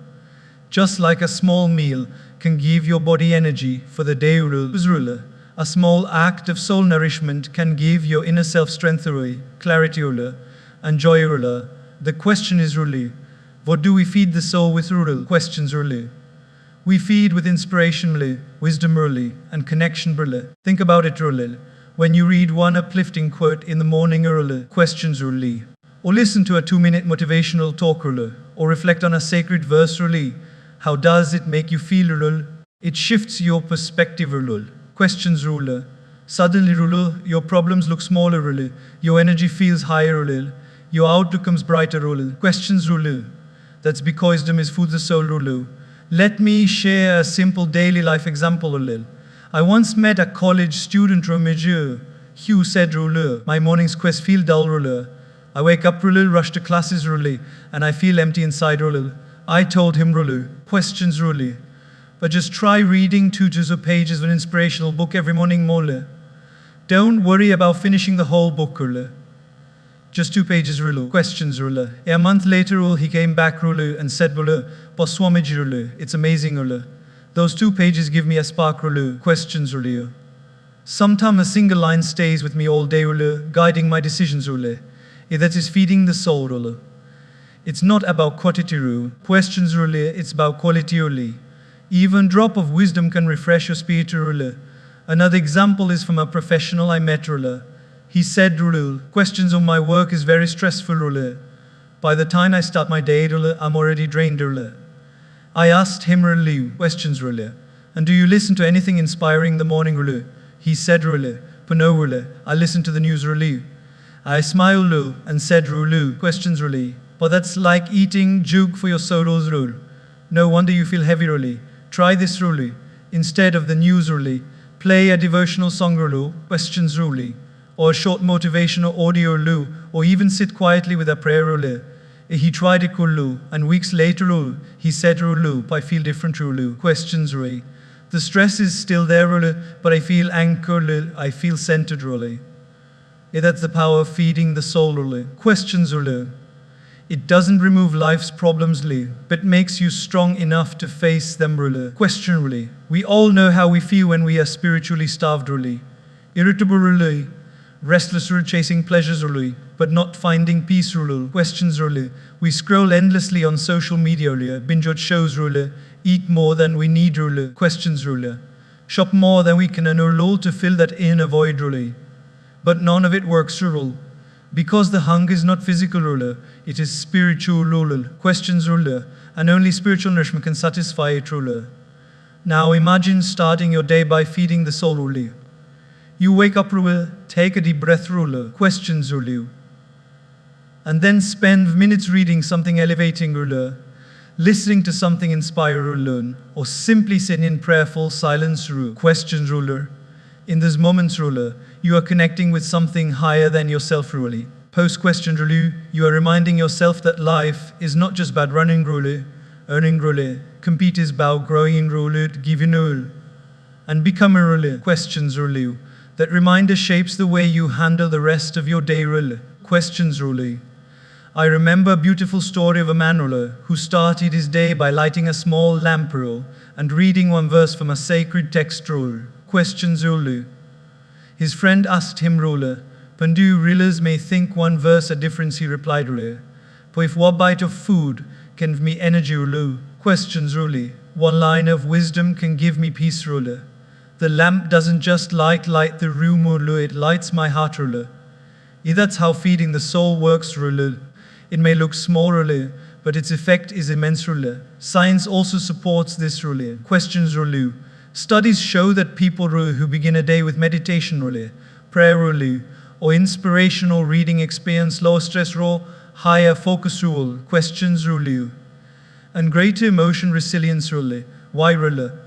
Just like a small meal can give your body energy for the day, ruler. A small act of soul nourishment can give your inner self strength, ruler, clarity, ruler, and joy, ruler. The question is, ruler, what do we feed the soul with, ruler? Questions, ruler. We feed with inspiration, ruler, wisdom, ruler, and connection, ruler. Think about it, ruler. When you read one uplifting quote in the morning, ruler. Questions, ruler. Or listen to a 2-minute motivational talk, ruler. Or reflect on a sacred verse, ruler. How does it make you feel, ruler? It shifts your perspective, ruler. Questions, ruler. Suddenly, ruler, your problems look smaller, ruler. Your energy feels higher, ruler. Your outlook becomes brighter, ruler. Questions, ruler. That's because wisdom is food the soul, ruler. Let me share a simple daily life example, ruler. I once met a college student, ruler. Hugh said, ruler, my mornings quest feel dull, ruler. I wake up, ruler, rush to classes, ruler, and I feel empty inside, ruler. I told him, ruler, questions, ruler, but just try reading 2 pages of an inspirational book every morning, ruler. Don't worry about finishing the whole book, ruler. Just 2 pages, Rulu. Questions, Rulu. A month later, Rulu, he came back, Rulu, and said, Rulu, Poswamiji, Rulu. It's amazing, Rulu. Those 2 pages give me a spark, Rulu. Questions, Rulu. Sometimes a single line stays with me all day, Rulu, guiding my decisions, Rulu. That is feeding the soul, Rulu. It's not about quantity, Rulu. Questions, Rulu. It's about quality, Rulu. Even drop of wisdom can refresh your spirit, Rulu. Another example is from a professional I met, Rulu. He said, Rulu, questions on my work is very stressful, Rulu. By the time I start my day, Rulu, I'm already drained, Rulu. I asked him, Rulu, questions, Rulu. And do you listen to anything inspiring in the morning, Rulu? He said, Rulu, no, Rulu. I listen to the news, Rulu. I smiled, Rulu, and said, Rulu, questions, Rulu. But that's like eating juk for your soul, Rulu. No wonder you feel heavy, Rulu. Try this, Rulu. Instead of the news, Rulu, play a devotional song, Rulu. Questions, Rulu. Or a short motivational audio, Rulu. Or even sit quietly with a prayer, Rulu. He tried it, Rulu, and weeks later, Rulu, he said, Rulu, I feel different, Rulu. Questions, Rulu. The stress is still there, Rulu, but I feel anchored, Rulu. I feel centered, Rulu. That's the power of feeding the soul, Rulu. Questions, Rulu. It doesn't remove life's problems, Rulu, but makes you strong enough to face them, Rulu. Question, Rulu. We all know how we feel when we are spiritually starved, Rulu. Irritable, Rulu. Restless, Rulu, chasing pleasures, Rulu, but not finding peace, Rulu. Questions, Rulu. We scroll endlessly on social media, Rulu. Binge watch shows, Rulu. Eat more than we need, Rulu. Questions, Rulu. Shop more than we can earn, Rulu, to fill that inner void, Rulu. But none of it works, Rulu. Because the hunger is not physical, Rulu. It is spiritual, Rulu. Questions, Rulu. And only spiritual nourishment can satisfy it, Rulu. Now imagine starting your day by feeding the soul, Rulu. You wake up, Rulu, take a deep breath, Rulu. Questions, Rulu. And then spend minutes reading something elevating, Rulu. Listening to something inspiring, Rulu. Or simply sitting in prayerful silence, Rulu. Questions, Rulu. In those moments, Rulu, you are connecting with something higher than yourself, Rulu. Post-question, Rulu, you are reminding yourself that life is not just about running, Rulu, earning, Rulu. Compete is about growing, Rulu, giving, Rulu. And becoming, Rulu. Questions, Rulu. That reminder shapes the way you handle the rest of your day, Rulu. Questions, Rulu. I remember a beautiful story of a man, Rulu, who started his day by lighting a small lamp, Rulu, and reading one verse from a sacred text, Rulu. Questions, Rulu. His friend asked him, Rulu, Pandu realize may think one verse a difference, he replied, Rulu. For if one bite of food can give me energy, Rulu. Questions, Rulu. One line of wisdom can give me peace, Rulu. The lamp doesn't just light the room, Rulu, it lights my heart, Rulu. That's how feeding the soul works, Rulu. It may look small, Rulu, but its effect is immense, Rulu. Science also supports this, Rulu. Questions, Rulu. Studies show that people, Rulu, who begin a day with meditation, Rulu, prayer, Rulu, or inspirational reading experience lower stress, Rulu, higher focus, Rulu. Questions, Rulu. And greater emotion resilience, Rulu. Why, Rulu?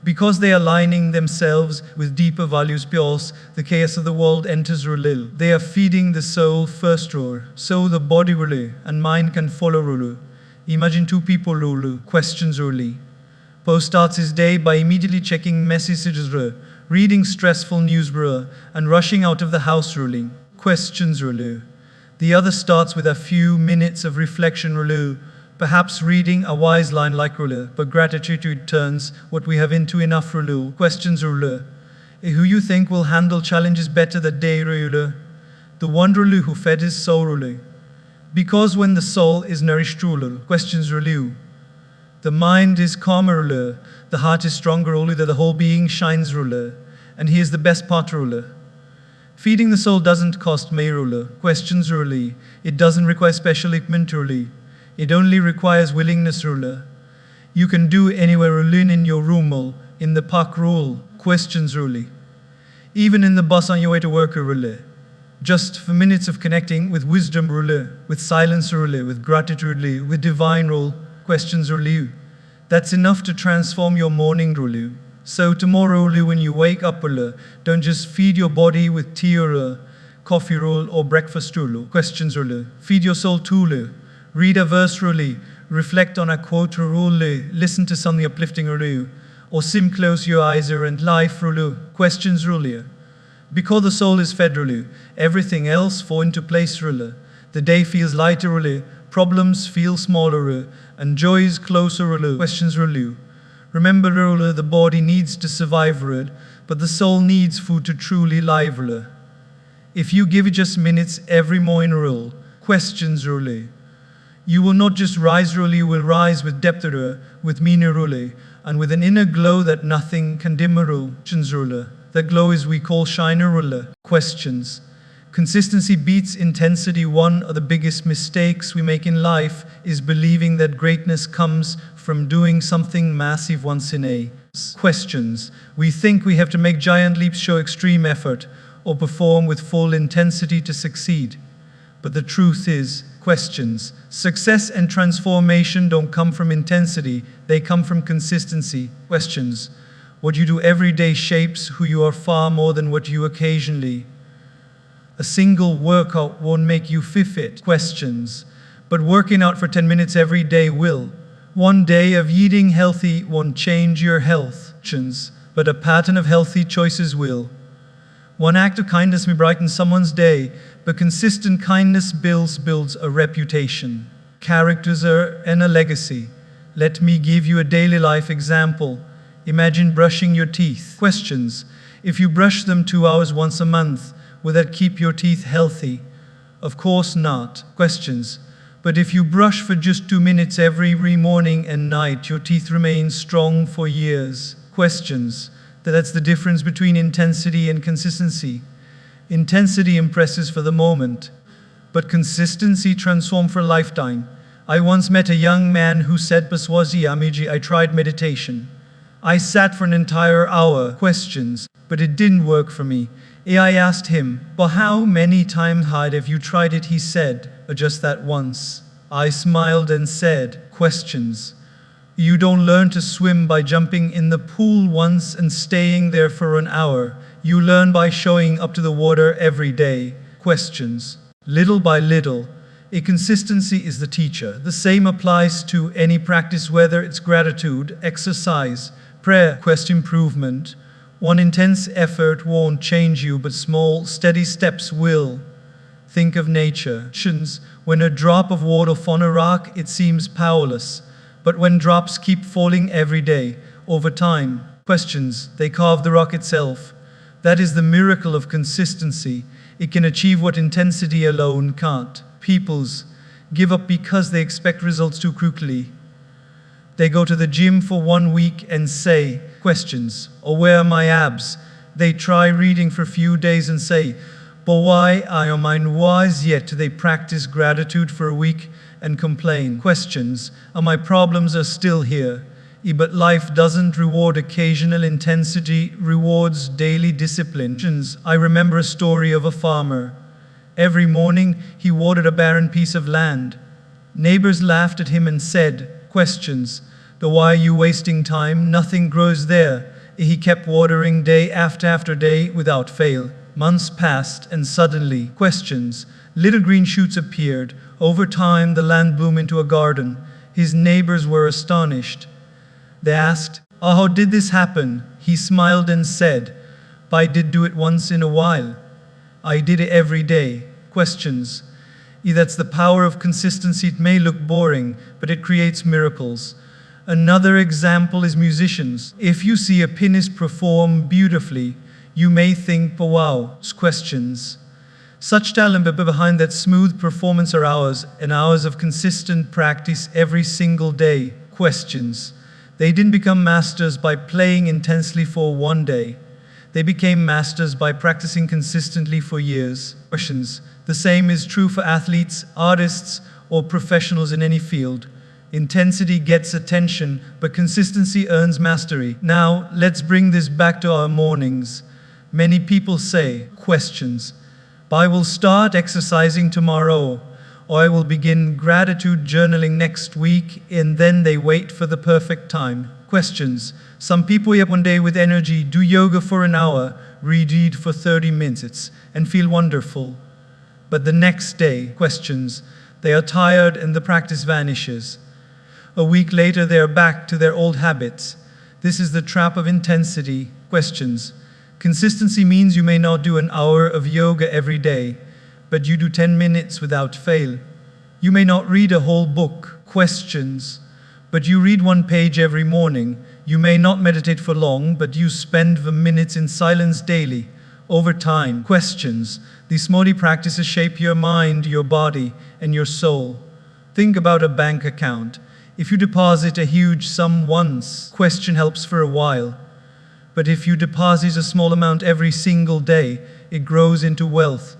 Because they are aligning themselves with deeper values, because the chaos of the world enters, Rulu. They are feeding the soul first, Rulu. So the body, Rulu, and mind can follow, Rulu. Imagine 2 people, Rulu. Questions, Rulu. Poe starts his day by immediately checking messages, Rulu, reading stressful news, Rulu, and rushing out of the house, Rulu. Questions, Rulu. The other starts with a few minutes of reflection, Rulu, perhaps reading a wise line like, Rulu, but gratitude turns what we have into enough, Rulu. Questions, Rulu. Who you think will handle challenges better that day, Rulu? The one, Rulu, who fed his soul, Rulu. Because when the soul is nourished, Rulu. Questions, Rulu. The mind is calmer, Rulu. The heart is stronger, Rulu, that the whole being shines, Rulu. And he is the best part, Rulu. Feeding the soul doesn't cost me, Rulu. Questions, Rulu. It doesn't require special equipment, Rulu. It only requires willingness, Rulu. You can do anywhere, Rulu, in your room, Rulu, in the park, Rulu. Questions, Rulu. Even in the bus on your way to work, Rulu. Just for minutes of connecting with wisdom, Rulu, with silence, Rulu, with gratitude, Rulu, with divine, Rulu. Questions, Rulu. That's enough to transform your morning, Rulu. So tomorrow, Rulu, when you wake up, Rulu, don't just feed your body with tea or coffee, Rulu, or breakfast, Rulu. Questions, Rulu. Feed your soul too, Rulu. Read a verse, Rulu. Reflect on a quote, Rulu. Listen to something uplifting, Rulu. Or close your eyes and life, Rulu. Questions, Rulu. Because the soul is fed, Rulu, everything else fall into place, Rulu. The day feels lighter, problems feel smaller, and joy is closer. Questions. Remember, the body needs to survive, but the soul needs food to truly live. If you give it just minutes every morning, questions. You will not just rise, you will rise with depth, with meaning, and with an inner glow that nothing can dim. That glow is we call shine. Questions. Consistency beats intensity. One of the biggest mistakes we make in life is believing that greatness comes from doing something massive once in a questions. We think we have to make giant leaps, show extreme effort, or perform with full intensity to succeed. But the truth is, questions. Success and transformation don't come from intensity, they come from consistency. Questions. What you do every day shapes who you are far more than what you occasionally. A single workout won't make you fit. Questions. But working out for 10 minutes every day will. One day of eating healthy won't change your health. But a pattern of healthy choices will. One act of kindness may brighten someone's day, but consistent kindness builds a reputation, characters and a legacy. Let me give you a daily life example. Imagine brushing your teeth. Questions. If you brush them 2 hours once a month, will that keep your teeth healthy? Of course not. Questions. But if you brush for just 2 minutes every morning and night, your teeth remain strong for years. Questions. That's the difference between intensity and consistency. Intensity impresses for the moment, but consistency transforms for a lifetime. I once met a young man who said, Paswazi Amiji, I tried meditation. I sat for an entire hour. Questions. But it didn't work for me. I asked him, but how many times have you tried it? He said, just that once. I smiled and said, questions. You don't learn to swim by jumping in the pool once and staying there for an hour. You learn by showing up to the water every day. Questions. Little by little. Consistency is the teacher. The same applies to any practice, whether it's gratitude, exercise, prayer, quest improvement. One intense effort won't change you, but small, steady steps will. Think of nature. When a drop of water falls on a rock, it seems powerless. But when drops keep falling every day, over time, questions, they carve the rock itself. That is the miracle of consistency. It can achieve what intensity alone can't. Peoples give up because they expect results too quickly. They go to the gym for 1 week and say, questions, or where are my abs? They try reading for a few days and say, but why are your mind wise? Yet they practice gratitude for a week and complain. Questions, and my problems are still here. But life doesn't reward occasional intensity, rewards daily discipline. I remember a story of a farmer. Every morning he watered a barren piece of land. Neighbors laughed at him and said, questions, why are you wasting time? Nothing grows there. He kept watering day after day without fail. Months passed and suddenly, questions, little green shoots appeared. Over time the land bloomed into a garden. His neighbors were astonished. They asked, how did this happen? He smiled and said, I did do it once in a while. I did it every day. Questions. That's the power of consistency. It may look boring, but it creates miracles. Another example is musicians. If you see a pianist perform beautifully, you may think, wow, questions. Such talent, but behind that smooth performance are hours and hours of consistent practice every single day. Questions. They didn't become masters by playing intensely for 1 day. They became masters by practicing consistently for years. Questions. The same is true for athletes, artists, or professionals in any field. Intensity gets attention, but consistency earns mastery. Now, let's bring this back to our mornings. Many people say, questions, I will start exercising tomorrow, or I will begin gratitude journaling next week, and then they wait for the perfect time. Questions. Some people wake up one day with energy, do yoga for an hour, read for 30 minutes, and feel wonderful. But the next day, questions, they are tired and the practice vanishes. A week later, they are back to their old habits. This is the trap of intensity. Questions. Consistency means you may not do an hour of yoga every day, but you do 10 minutes without fail. You may not read a whole book, questions, but you read one page every morning. You may not meditate for long, but you spend the minutes in silence daily. Over time, questions. These small practices shape your mind, your body, and your soul. Think about a bank account. If you deposit a huge sum once, question helps for a while. But if you deposit a small amount every single day, it grows into wealth.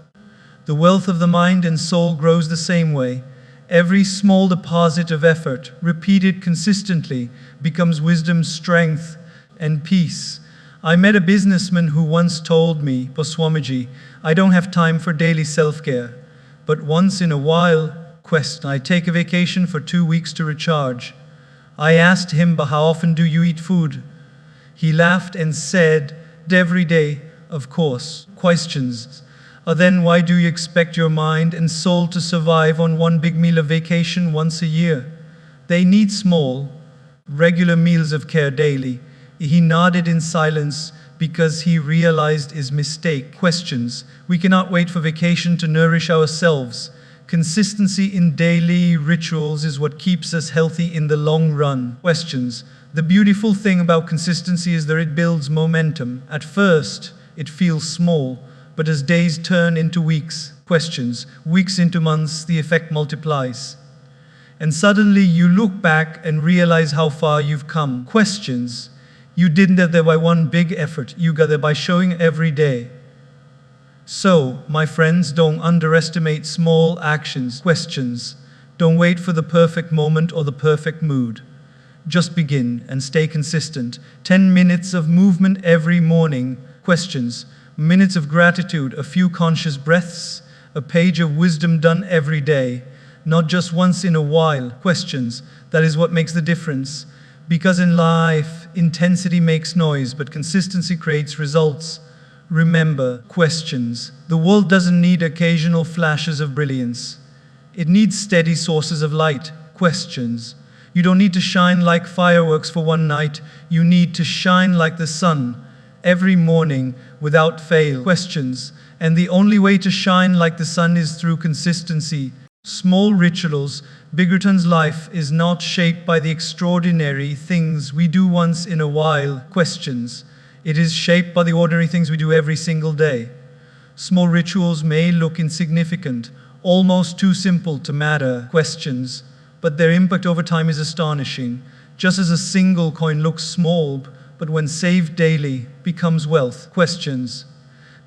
The wealth of the mind and soul grows the same way. Every small deposit of effort, repeated consistently, becomes wisdom, strength, and peace. I met a businessman who once told me, Swamiji, I don't have time for daily self-care, but once in a while, I take a vacation for 2 weeks to recharge. I asked him, but how often do you eat food? He laughed and said, every day, of course. Questions. Then why do you expect your mind and soul to survive on one big meal of vacation once a year? They need small, regular meals of care daily. He nodded in silence because he realized his mistake. Questions. We cannot wait for vacation to nourish ourselves. Consistency in daily rituals is what keeps us healthy in the long run. Questions. The beautiful thing about consistency is that it builds momentum. At first, it feels small, but as days turn into weeks, questions, weeks into months, the effect multiplies. And suddenly you look back and realize how far you've come. Questions. You didn't get there by one big effort, you got there by showing every day. So, my friends, don't underestimate small actions. Questions. Don't wait for the perfect moment or the perfect mood. Just begin and stay consistent. 10 minutes of movement every morning. Questions. Minutes of gratitude, a few conscious breaths, a page of wisdom done every day, not just once in a while. Questions. That is what makes the difference. Because in life, intensity makes noise, but consistency creates results. Remember, questions. The world doesn't need occasional flashes of brilliance. It needs steady sources of light. Questions. You don't need to shine like fireworks for one night. You need to shine like the sun every morning without fail. Questions. And the only way to shine like the sun is through consistency. Small rituals, big returns. Life is not shaped by the extraordinary things we do once in a while. Questions. It is shaped by the ordinary things we do every single day. Small rituals may look insignificant, almost too simple to matter. Questions. But their impact over time is astonishing. Just as a single coin looks small, but when saved daily, becomes wealth. Questions.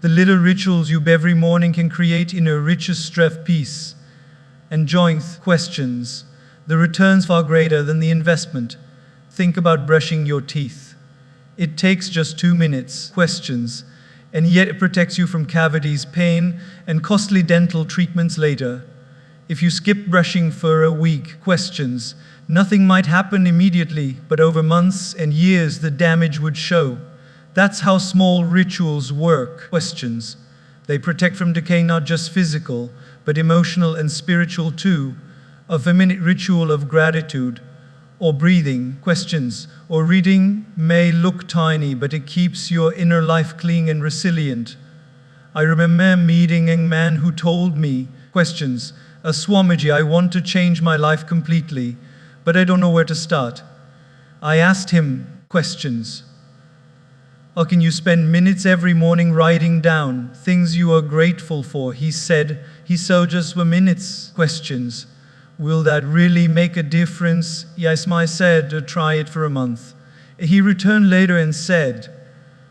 The little rituals you do every morning can create inner riches, strength, peace, and joy. Questions. The returns far greater than the investment. Think about brushing your teeth. It takes just 2 minutes. Questions. And yet it protects you from cavities, pain, and costly dental treatments later. If you skip brushing for a week, questions, nothing might happen immediately, but over months and years the damage would show. That's how small rituals work. Questions. They protect from decay, not just physical, but emotional and spiritual too. A 5-minute ritual of gratitude, or breathing, questions, or reading may look tiny, but it keeps your inner life clean and resilient. I remember meeting a man who told me, questions, Swamiji, I want to change my life completely, but I don't know where to start. I asked him, questions. Or can you spend minutes every morning writing down things you are grateful for? He said, so just were minutes. Questions. Will that really make a difference? Yes, I said, try it for a month. He returned later and said,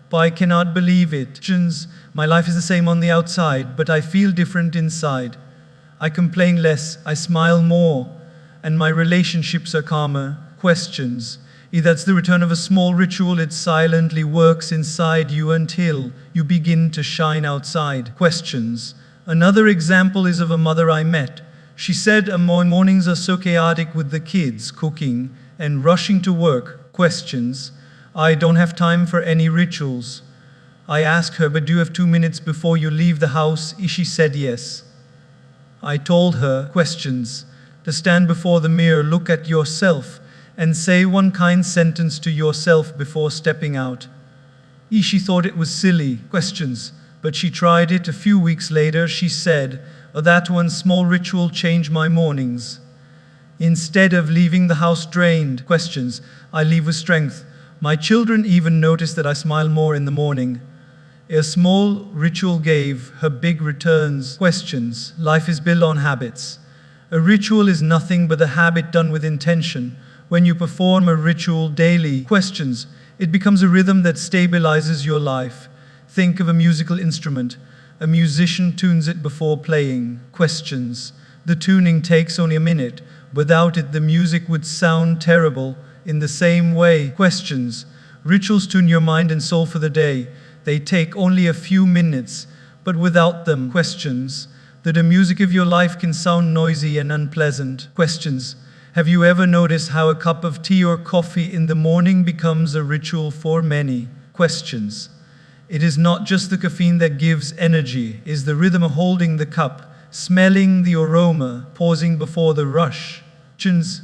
but I cannot believe it. My life is the same on the outside, but I feel different inside. I complain less, I smile more, and my relationships are calmer. Questions. That's the return of a small ritual. It silently works inside you until you begin to shine outside. Questions. Another example is of a mother I met. She said, mornings are so chaotic with the kids, cooking, and rushing to work. Questions. I don't have time for any rituals. I asked her, but do you have 2 minutes before you leave the house? She said yes. I told her, questions, to stand before the mirror, look at yourself, and say one kind sentence to yourself before stepping out. She thought it was silly. Questions. But she tried it. A few weeks later, she said, Or that one small ritual changed my mornings. Instead of leaving the house drained, questions, I leave with strength. My children even notice that I smile more in the morning. A small ritual gave her big returns. Questions, life is built on habits. A ritual is nothing but a habit done with intention. When you perform a ritual daily, questions, it becomes a rhythm that stabilizes your life. Think of a musical instrument. A musician tunes it before playing. Questions, the tuning takes only a minute. Without it, the music would sound terrible. In the same way, questions, rituals tune your mind and soul for the day. They take only a few minutes, but without them, questions, the music of your life can sound noisy and unpleasant. Questions, have you ever noticed how a cup of tea or coffee in the morning becomes a ritual for many? Questions, it is not just the caffeine that gives energy, it is the rhythm of holding the cup, smelling the aroma, pausing before the rush.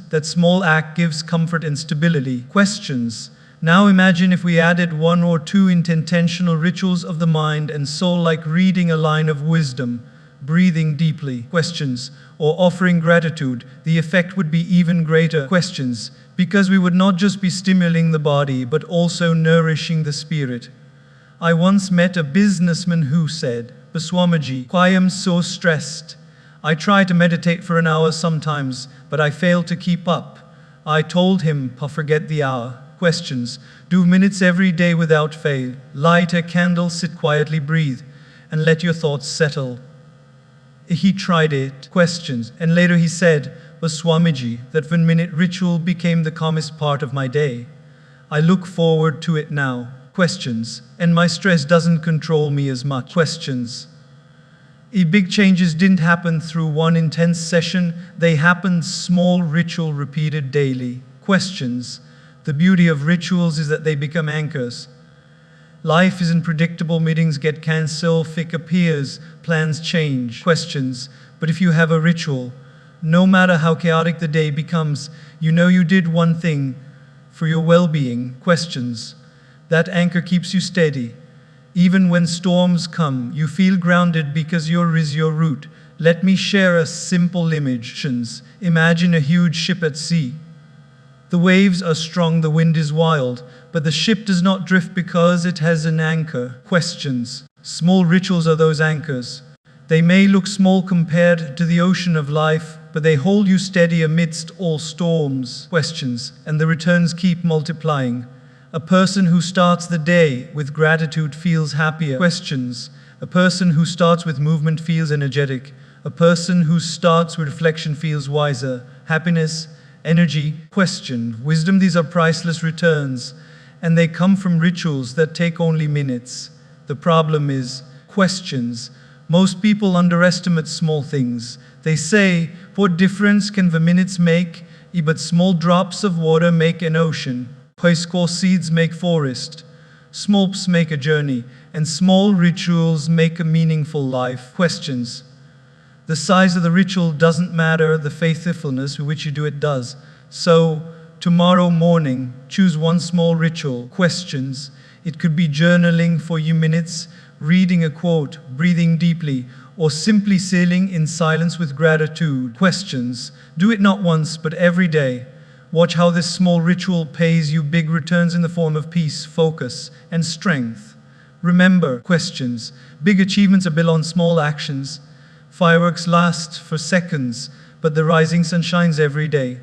That small act gives comfort and stability. Questions. Now imagine if we added one or two intentional rituals of the mind and soul, like reading a line of wisdom, breathing deeply. Questions. Or offering gratitude. The effect would be even greater. Questions. Because we would not just be stimulating the body, but also nourishing the spirit. I once met a businessman who said, Swamiji, I am so stressed. I try to meditate for an hour sometimes, but I fail to keep up. I told him, forget the hour. Questions. Do minutes every day without fail. Light a candle, sit quietly, breathe, and let your thoughts settle. He tried it. Questions. And later he said, Swamiji, that 1 minute ritual became the calmest part of my day. I look forward to it now. Questions. And my stress doesn't control me as much. Questions. Big changes didn't happen through one intense session, they happened small ritual repeated daily. Questions. The beauty of rituals is that they become anchors. Life isn't predictable, meetings get cancelled, FIC appears, plans change. Questions. But if you have a ritual, no matter how chaotic the day becomes, you know you did one thing for your well-being. Questions. That anchor keeps you steady. Even when storms come, you feel grounded because yours is your root. Let me share a simple image. Imagine a huge ship at sea. The waves are strong, the wind is wild, but the ship does not drift because it has an anchor. Questions. Small rituals are those anchors. They may look small compared to the ocean of life, but they hold you steady amidst all storms. Questions. And the returns keep multiplying. A person who starts the day with gratitude feels happier. Questions. A person who starts with movement feels energetic. A person who starts with reflection feels wiser. Happiness, energy. Question. Wisdom, these are priceless returns, and they come from rituals that take only minutes. The problem is, questions. Most people underestimate small things. They say, what difference can the minutes make? But small drops of water make an ocean. Small seeds make forest, small steps make a journey, and small rituals make a meaningful life. Questions. The size of the ritual doesn't matter, the faithfulness with which you do it does. So, tomorrow morning, choose one small ritual. Questions. It could be journaling for you minutes, reading a quote, breathing deeply, or simply sailing in silence with gratitude. Questions. Do it not once, but every day. Watch how this small ritual pays you big returns in the form of peace, focus, and strength. Remember, questions. Big achievements are built on small actions. Fireworks last for seconds, but the rising sun shines every day.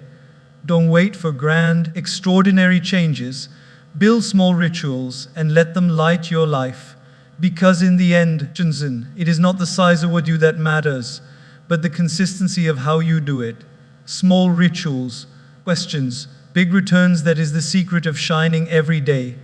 Don't wait for grand, extraordinary changes. Build small rituals and let them light your life. Because in the end, it is not the size of what you do that matters, but the consistency of how you do it. Small rituals. Questions. Big returns, that is the secret of shining every day.